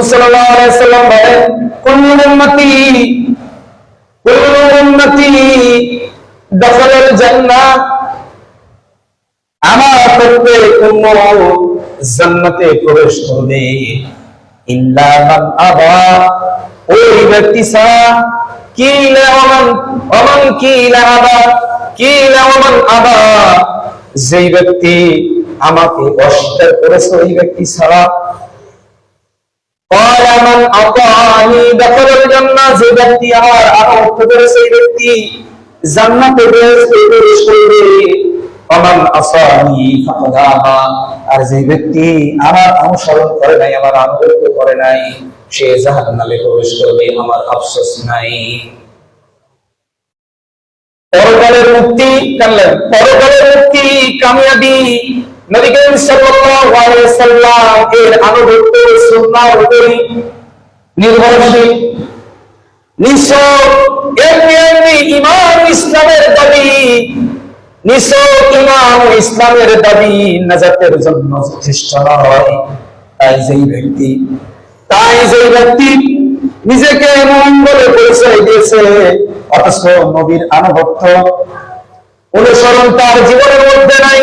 রাসূল সাল্লাল্লাহু আলাইহি ওয়াসাল্লাম বলেন, কুল্লু উম্মতি দাখালাল জান্নাহ, আমার প্রত্যেক উম্মত জান্নাতে প্রবেশ করবে, ইল্লা মান আবা, ওই ব্যক্তি ছাড়া। কিলা ওমান কিলা আবা, কিলা ওমান আবা, যেই ব্যক্তি আমাকে অস্বীকার করেছে ওই ব্যক্তি ছাড়া। ক্বালা মান আতানি দাখালাল জান্নাহ, যে ব্যক্তি আমার আনুগত্য করেছে সেই ব্যক্তি জান্নাতে প্রবেশ করবে। ওমান আসানি ফাকাদ আবা, আর যে ব্যক্তি আমার অনুসরণ করে নাই, আমার আনুগত্য করে নাই, সে জাহান্নামে প্রবেশ করবে, আমার আফসোস নাই। পরকালের মুক্তি, পরকালের মুক্তি, কামিয়াবি, নবী করিম সাল্লাল্লাহু আলাইহি ওয়াসাল্লাম এর আনুগত্য সুন্নাহর উপর নির্ভরশীল। নিছক এমনি ইমান ইসলামের দাবি, নিছক ইমান ইসলামের দাবি নাজাতের জন্য যথেষ্ট নয়। তাই যেই ব্যক্তি নিজেকে মুমিন বলে পরিচয় দিয়েছে, অথচ নবীর আনুগত্য অনুসরণ তার জীবনের মধ্যে নাই,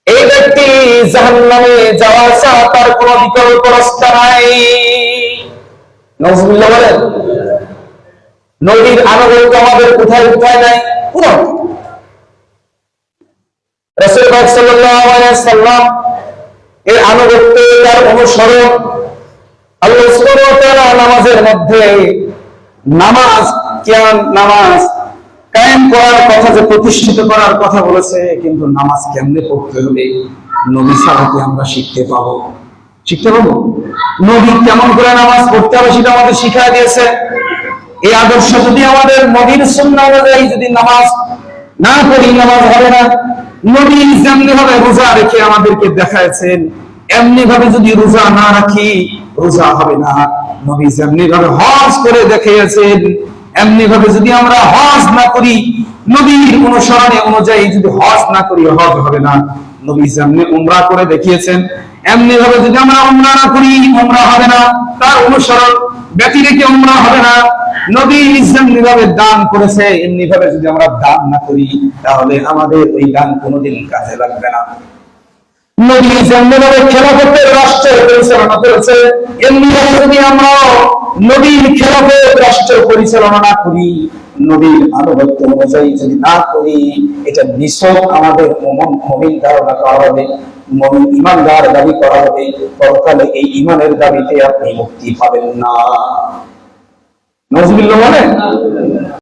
এই ব্যক্তি জাহান্নামে যাওয়া ছাড়া তার কোনো বিকল্প রাস্তা নাই। নাউজুবিল্লাহ বলেন। নবীর আনুগত্য আমাদের কোথায় কোথায় নাই? কোথাও। রাসূল পাক সাল্লাল্লাহু আলাইহি ওয়াসাল্লাম এর আনুগত্য, তার অনুসরণ, আল্লাহ সুবহানাহু ওয়া তাআলা নামাজের মধ্যে নামাজ কায়েম করার কথা, যে প্রতিষ্ঠিত করার কথা বলেছে, কিন্তু নামাজ কেমনে পড়তে হবে নবী ছাড়া কি আমরা শিখতে পাবো? নবী কেমন করে নামাজ পড়তে হবে সেটা আমাদের শিখিয়ে দিয়েছে। এই আদর্শ যদি আমাদের নবীর সুন্নাহ অনুযায়ী যদি নামাজ না পড়ি, নামাজ হবে না। নবী যেমনি ভাবে রোজা রেখে আমাদেরকে দেখাইছেন, এমনি ভাবে যদি রোজা না রাখি, রোজা হবে না। নবী যেমনি ভাবে হজ করে দেখিয়েছেন, এমনি ভাবে যদি আমরা হজ না করি, নবীর অনুসরণে অনুযায়ী যদি হজ না করি, হজ হবে না। নবী যেমনি উমরা করে দেখিয়েছেন, এমনি ভাবে যদি আমরা উমরা না করি, উমরা হবে না। তার অনুসরণ ব্যতি রেখে উমরা হবে না। নবী যেমনি ভাবে দান করেছে, এমনি ভাবে যদি আমরা দান না করি, তাহলে আমাদের ওই দান কোনোদিন কাজে লাগবে না। নবী যেমনি ভাবে খেলাফতের রাষ্ট্র পরিচালনা করেছে, এমনি ভাবে যদি আমরা নবীর খেলাফত রাষ্ট্র পরিচালনা না করি, নবীর আনুগত্য অনুযায়ী যদি না করি, এটা নিছক আমাদের মুমিন ধারণা করা হবে, মুমিন ঈমানদার দাবি করা হবে। পরকালে এই ঈমানের দাবিতে আপনি মুক্তি পাবেন না। নাউজুবিল্লাহ বলেন।